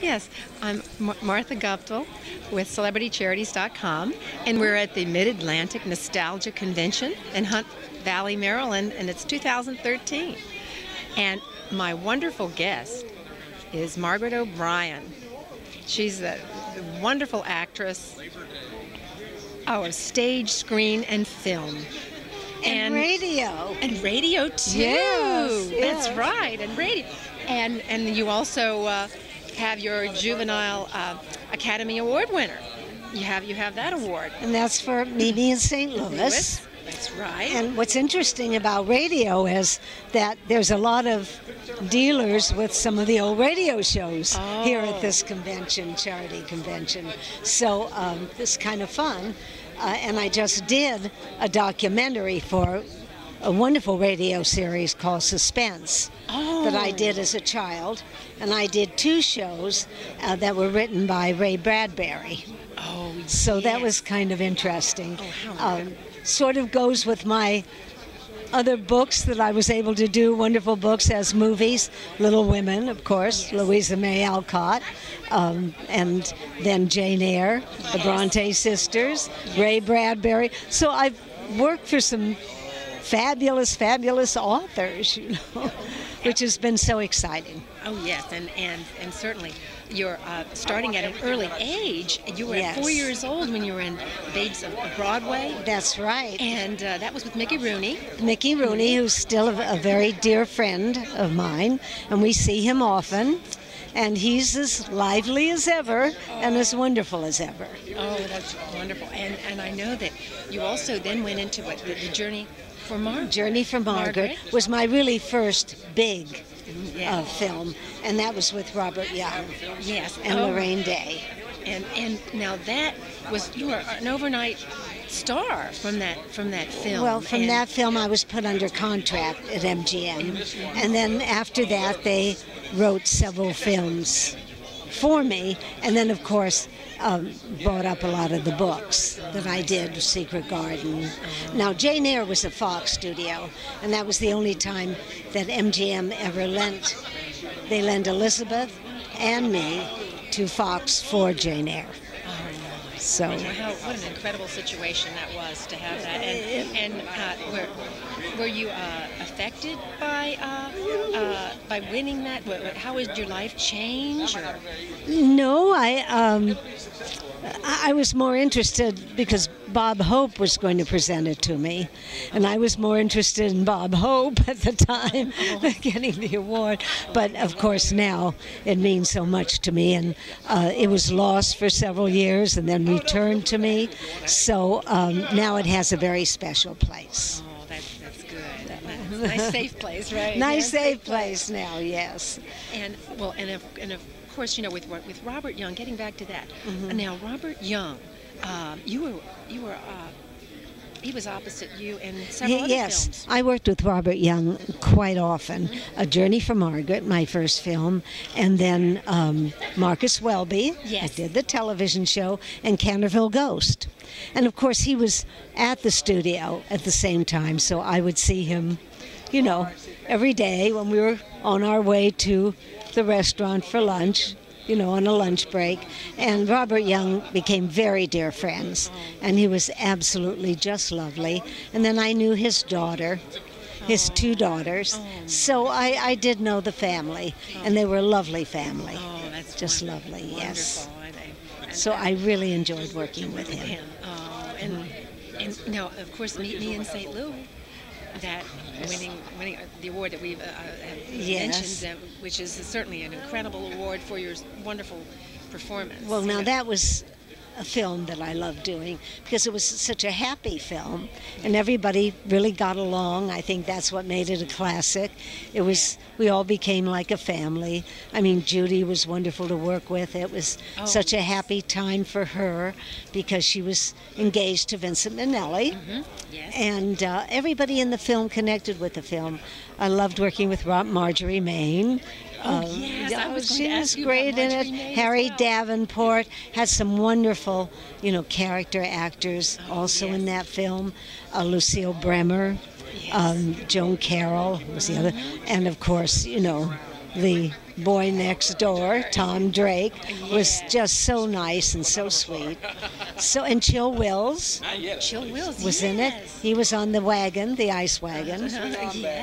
Yes, I'm Martha Guptill with CelebrityCharities.com, and we're at the Mid-Atlantic Nostalgia Convention in Hunt Valley, Maryland, and it's 2013. And my wonderful guest is Margaret O'Brien. She's a wonderful actress. Oh, stage, screen, and film. And radio. And radio, too. Yes, That's yes. right, and radio. And you also have your Juvenile Academy Award winner. You have that award. And that's for Mimi in St. Louis. That's right. And what's interesting about radio is that there's a lot of dealers with some of the old radio shows here at this convention, charity convention. So it's kind of fun. And I just did a documentary for a wonderful radio series called Suspense that I did as a child. And I did 2 shows that were written by Ray Bradbury. Oh, so yes. that was kind of interesting. Oh, how good. Sort of goes with my other books that I was able to do, wonderful books as movies. Little Women, of course, yes. Louisa May Alcott, and then Jane Eyre, the Bronte sisters, Ray Bradbury. So I've worked for some fabulous, fabulous authors, you know, which has been so exciting. Oh, yes, and certainly you're starting at an early age. You were Yes. 4 years old when you were in Babes of Broadway. That's right. And that was with Mickey Rooney. Mickey Rooney, who's still a very dear friend of mine, and we see him often. And he's as lively as ever and as wonderful as ever. Oh, that's wonderful. And I know that you also then went into the Journey for Margaret. Journey for Margaret was my really first big film, and that was with Robert Young. Yes. And Lorraine Day. And now you were an overnight star from that film. Well, from that film I was put under contract at MGM. And then after that they wrote several films for me, and then of course brought up a lot of the books that I did, Secret Garden. Now, Jane Eyre was a Fox studio, and that was the only time that MGM ever lent Elizabeth and me to Fox for Jane Eyre. So, what an incredible situation that was to have that. And were you affected by winning that? How did your life change? Or? No, I was more interested because Bob Hope was going to present it to me, and I was more interested in Bob Hope at the time getting the award. But of course now it means so much to me, and it was lost for several years and then returned to me. So now it has a very special place. Oh, that's good. Nice safe place, right? Nice safe place now, yes. And of course, you know, with Robert Young, getting back to that. Now, Robert Young, he was opposite you in several other films. Yes, I worked with Robert Young quite often. A Journey for Margaret, my first film, and then Marcus Welby. Yes. I did the television show, and Canterville Ghost. And of course, he was at the studio at the same time, so I would see him, you know, every day when we were on our way to the restaurant for lunch, you know, on a lunch break. And Robert Young became very dear friends, and he was absolutely just lovely. And then I knew his daughter, his 2 daughters, so I did know the family, and they were a lovely family. Oh, that's just wonderful. lovely, yes. Wonderful. So I really enjoyed working with him. And now, of course, Meet Me in St. Louis. That winning the award that we've mentioned, which is certainly an incredible award for your wonderful performance. Well, now that was a film that I loved doing because it was such a happy film, and everybody really got along. I think that's what made it a classic. It was, we all became like a family. I mean, Judy was wonderful to work with. It was such a happy time for her because she was engaged to Vincent Minnelli. Yes. And everybody in the film connected with the film. I loved working with Marjorie Main. She was great in it. Harry Davenport had some wonderful, you know, character actors also in that film. Lucille Bremer, Joan Carroll was the other, and of course, you know, the boy next door, Tom Drake, was just so nice and so sweet. And Chill Wills was in it. He was on the wagon, the ice wagon,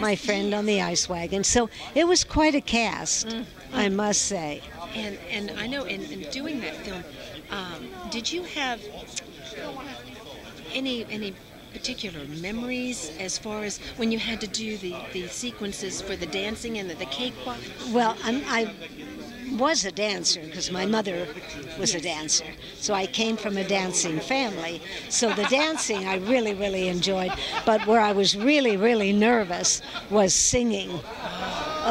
my friend on the ice wagon. So it was quite a cast, I must say. And I know in doing that film, did you have any particular memories as far as when you had to do the sequences for the dancing and the cakewalk? Well, I was a dancer because my mother was a dancer. So I came from a dancing family. So the dancing I really, really enjoyed. But where I was really, really nervous was singing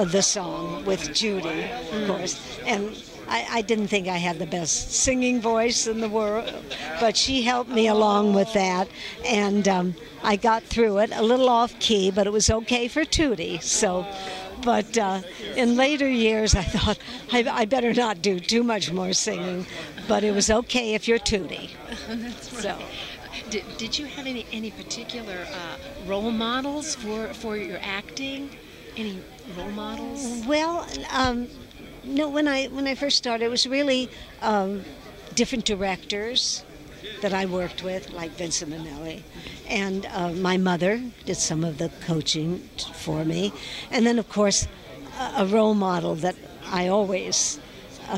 the song with Judy, of course. And I didn't think I had the best singing voice in the world, but she helped me along with that, and I got through it, a little off key, but it was okay for Tootie. So, but in later years, I thought I better not do too much more singing, but it was okay if you're Tootie. That's right. So. Did you have any particular role models for your acting? Any role models? Well, no, when I first started, it was really different directors that I worked with, like Vincent Minnelli. And my mother did some of the coaching for me. And then, of course, a role model that I always,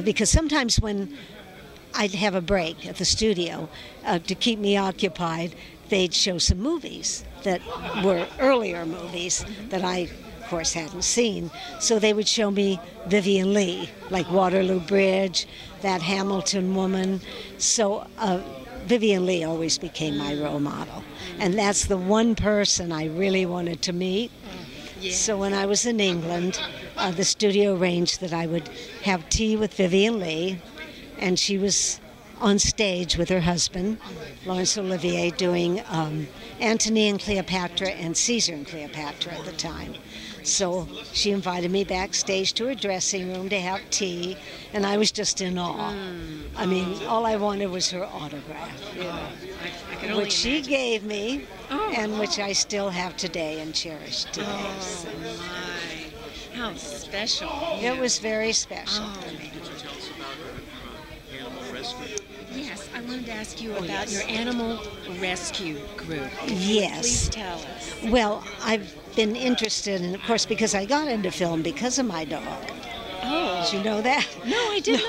because sometimes when I'd have a break at the studio to keep me occupied, they'd show some movies that were earlier movies that I, of course, hadn't seen. So they would show me Vivien Leigh, like Waterloo Bridge, That Hamilton Woman. So Vivien Leigh always became my role model. And that's the one person I really wanted to meet. So when I was in England, the studio arranged that I would have tea with Vivien Leigh, and she was on stage with her husband, Laurence Olivier, doing Antony and Cleopatra and Caesar and Cleopatra at the time. So she invited me backstage to her dressing room to have tea, and I was just in awe. I mean, all I wanted was her autograph, you know, which she gave me, and which I still have today and cherish today. Oh, my. How special. It was very special to me. Could you tell us about her animal rescue? Yes, I wanted to ask you about your animal rescue group. Yes. Please tell us. Well, I've been interested, and of course, because I got into film because of my dog. Oh. Did you know that? No, I did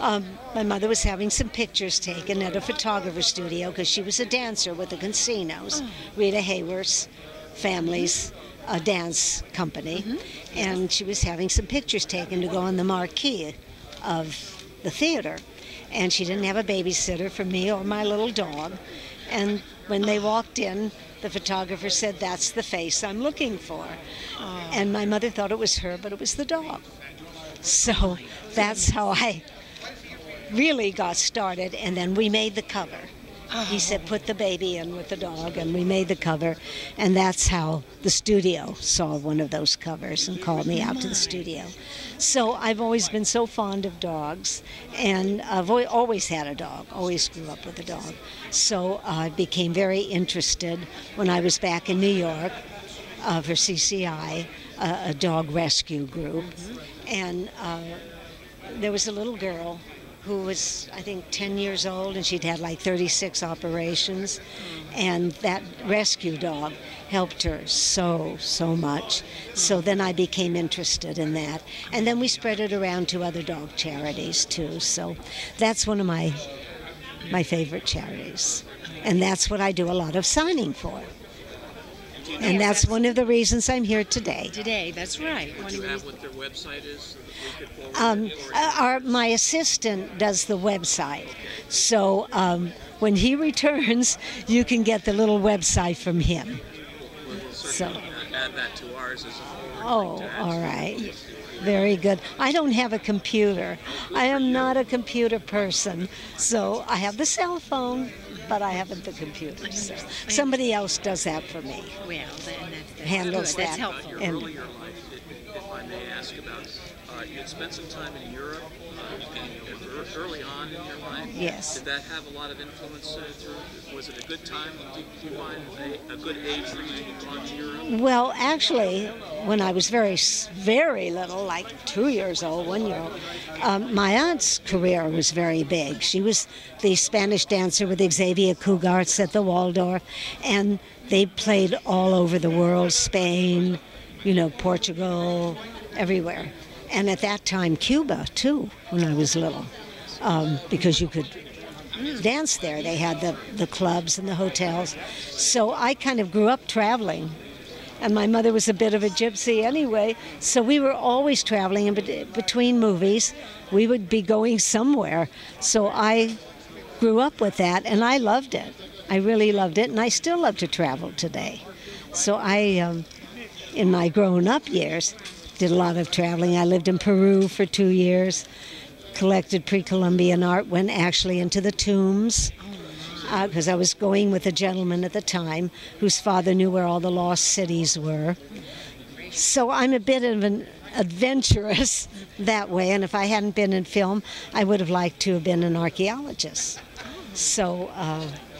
not. My mother was having some pictures taken at a photographer studio because she was a dancer with the Cancinos, Rita Hayworth's family's dance company, and she was having some pictures taken to go on the marquee of the theater. And she didn't have a babysitter for me or my little dog. And when they walked in, the photographer said, "That's the face I'm looking for." And my mother thought it was her, but it was the dog. So that's how I really got started. And then we made the cover. He said, "Put the baby in with the dog," and we made the cover. And that's how the studio saw one of those covers and called me out to the studio. So I've always been so fond of dogs, and I've always had a dog, always grew up with a dog. So I became very interested when I was back in New York for CCI, a dog rescue group. And there was a little girl who was, I think, 10 years old, and she'd had like 36 operations. And that rescue dog helped her so much. So then I became interested in that. And then we spread it around to other dog charities, too. So that's one of my favorite charities. And that's what I do a lot of signing for. And that's one of the reasons I'm here today. Today, that's right. Do you have what their website is? So that we could forward My assistant does the website. So when he returns, you can get the little website from him. We'll certainly add that to ours as a forward. Oh, all right. Very good. I don't have a computer. I am not a computer person. So I have the cell phone, but I haven't the computer. So somebody else does that for me. Well, then that's Handles good. that. That's helpful. Your earlier life, if I may ask about, you had spent some time in Europe, and early on on in your life. Yes. Did that have a lot of influence through? Was it a good time? Do you find a good age for you to go on to Europe? Well, actually, when I was very little, like 2 years old, 1 year old, my aunt's career was very big. She was the Spanish dancer with Xavier Cugarts at the Waldorf, and they played all over the world, Spain, Portugal, everywhere. And at that time, Cuba, too, when I was little, because you could dance there. They had the clubs and the hotels. So I kind of grew up traveling. And my mother was a bit of a gypsy anyway, so we were always traveling, and between movies, we would be going somewhere. So I grew up with that, and I loved it. I really loved it, and I still love to travel today. So I, in my grown-up years, did a lot of traveling. I lived in Peru for 2 years, collected pre-Columbian art, went actually into the tombs, because I was going with a gentleman at the time whose father knew where all the lost cities were. So I'm a bit of an adventurous that way, and if I hadn't been in film, I would have liked to have been an archaeologist. So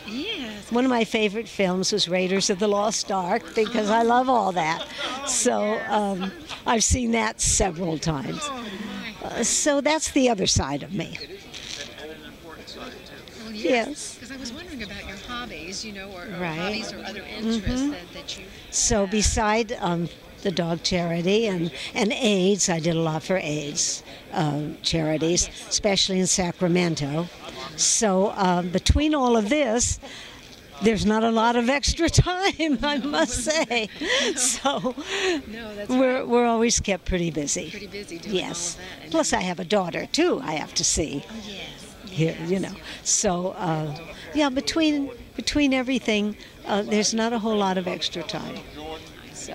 Yes. one of my favorite films was Raiders of the Lost Ark, because I love all that. So I've seen that several times. So that's the other side of me. Well, Yes. Because I was wondering about your hobbies, or Right. hobbies or other interests that you. So beside the dog charity and AIDS, I did a lot for AIDS charities, especially in Sacramento. So between all of this, there's not a lot of extra time, I must say. So No, that's we're always kept pretty busy. pretty busy doing Yes. all of that. And Plus, I have a daughter too. I have to see. yes. Here, So yeah, between everything, there's not a whole lot of extra time. So,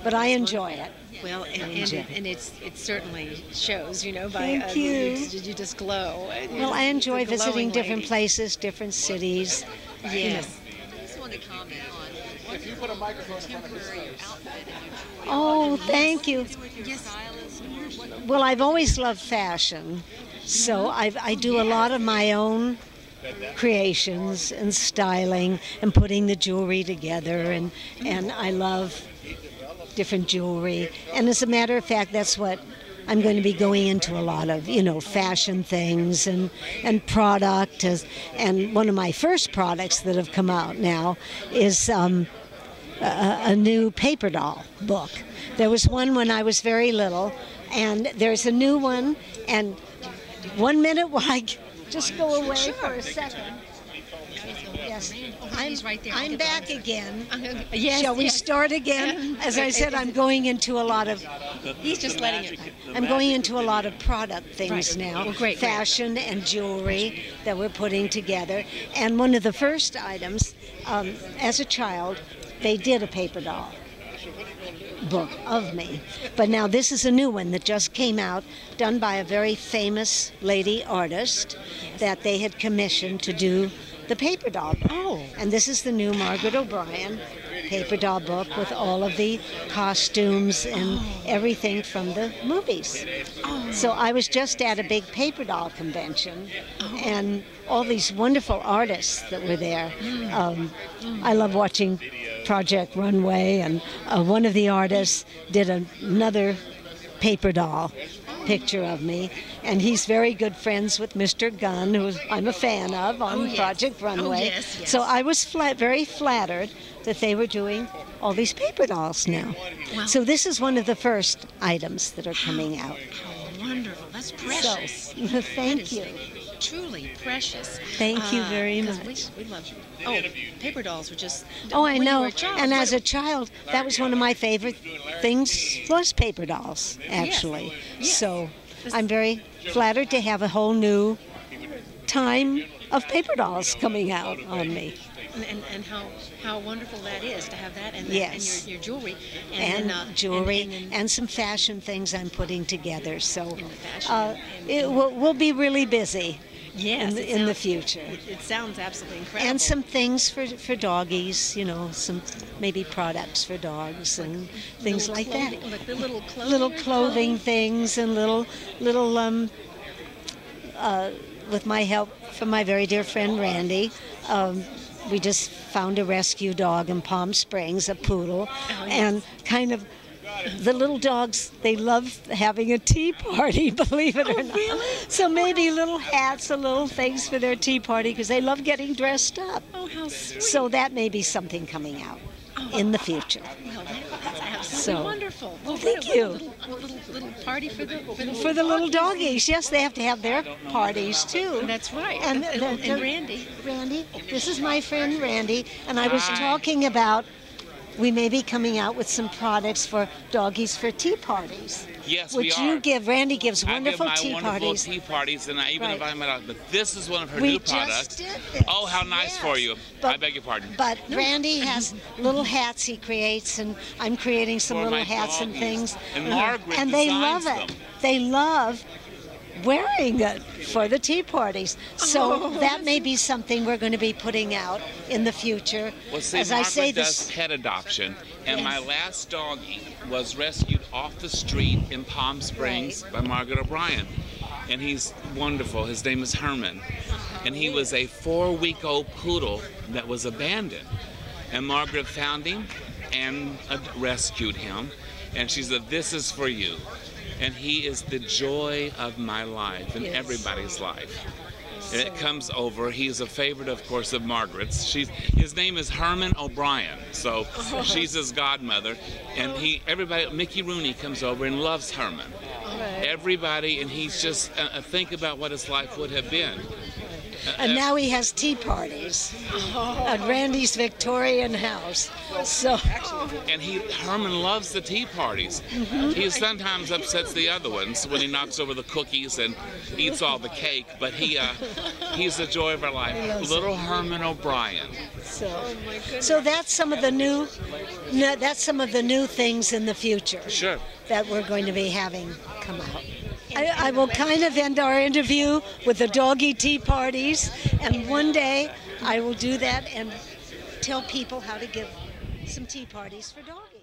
but I enjoy it. Well, and it certainly shows, by Thank you. you just glow. Well, I enjoy The glowing visiting different lady. places, different cities. Yes. I just want to comment on what contemporary outfit and your jewelry. Oh, thank you. Yes, stylist or what? Well, I've always loved fashion, so I do a lot of my own creations and styling and putting the jewelry together, and I love different jewelry. And as a matter of fact, that's what I'm going to be going into a lot of, fashion things and product. And one of my first products that have come out now is a new paper doll book. There was one when I was very little, and there's a new one. And 1 minute, while I just go away for a second. Yes, I'm back again. Yes. Shall we start again? As I said, I'm going into a lot of. He's just letting it. I'm going into a lot of product things now, Well, great. fashion and jewelry that we're putting together. And one of the first items, as a child, they did a paper doll book of me. But now this is a new one that just came out, done by a very famous lady artist that they had commissioned to do the paper doll book. Oh. And this is the new Margaret O'Brien paper doll book with all of the costumes and everything from the movies. So I was just at a big paper doll convention, and all these wonderful artists that were there. I love watching Project Runway, and one of the artists did another paper doll picture of me, and he's very good friends with Mr. Gunn, who I'm a fan of on Project Runway. yes, yes. So I was very flattered that they were doing all these paper dolls now. Wow. So this is one of the first items that are coming out. How wonderful. That's precious. So, thank you. Truly precious. Thank you very 'cause much. We love. Oh, paper dolls were just. Oh, I when you know. were a child, And what- as a child, that was one of my favorite things, was paper dolls, actually. Yes. So I'm very flattered to have a whole new time of paper dolls coming out on me. and how wonderful that is to have that and, Yes. and your jewelry And then, jewelry and and some fashion things I'm putting together. So fashion we'll be really busy yes, in the future. It sounds absolutely incredible. And some things for doggies, some maybe products for dogs and things like that. Like the little clothing. Little clothing things and little with my help from my very dear friend Randy, we just found a rescue dog in Palm Springs, a poodle, and kind of the little dogs, they love having a tea party, believe it or not. Really? So maybe little hats and little things for their tea party because they love getting dressed up. Oh, how sweet. So that may be something coming out in the future. Well, that's absolutely So, wonderful. Well, thank what a you. Little party for the For the little doggies, yes, they have to have their parties too. That's right. And Randy. Randy, this is my friend Randy, and I was talking about we may be coming out with some products for doggies for tea parties. Yes, which we are. you give. Randy gives wonderful I give my tea wonderful parties. tea parties, and I even Right. invite them out. But this is one of her We new just products. did this, Oh, how nice yes. for you. But- I beg your pardon. But Randy has little hats he creates, and I'm creating some For little my hats and doggies. things. And Margaret and they love designs it. them. They love wearing it for the tea parties. So that may be something we're going to be putting out in the future. Well, see, As Margaret I say, does this. pet adoption, and my Yes. last doggie was rescued off the street in Palm Springs by Margaret O'Brien, and he's wonderful. His name is Herman, and he was a 4-week-old poodle that was abandoned, and Margaret found him and rescued him, and she said, "This is for you," and he is the joy of my life and everybody's life. And it comes over. He's a favorite, of course, of Margaret's. His name is Herman O'Brien, so she's his godmother. And everybody, Mickey Rooney comes over and loves Herman. Everybody, and he's just think about what his life would have been. And now he has tea parties at Randy's Victorian house. So And Herman loves the tea parties. He sometimes upsets the other ones when he knocks over the cookies and eats all the cake, but he's the joy of our life. Little Herman O'Brien. So that's some of the new things in the future. Sure. That we're going to be having come out. I will kind of end our interview with the doggy tea parties, and one day I will do that and tell people how to give some tea parties for doggies.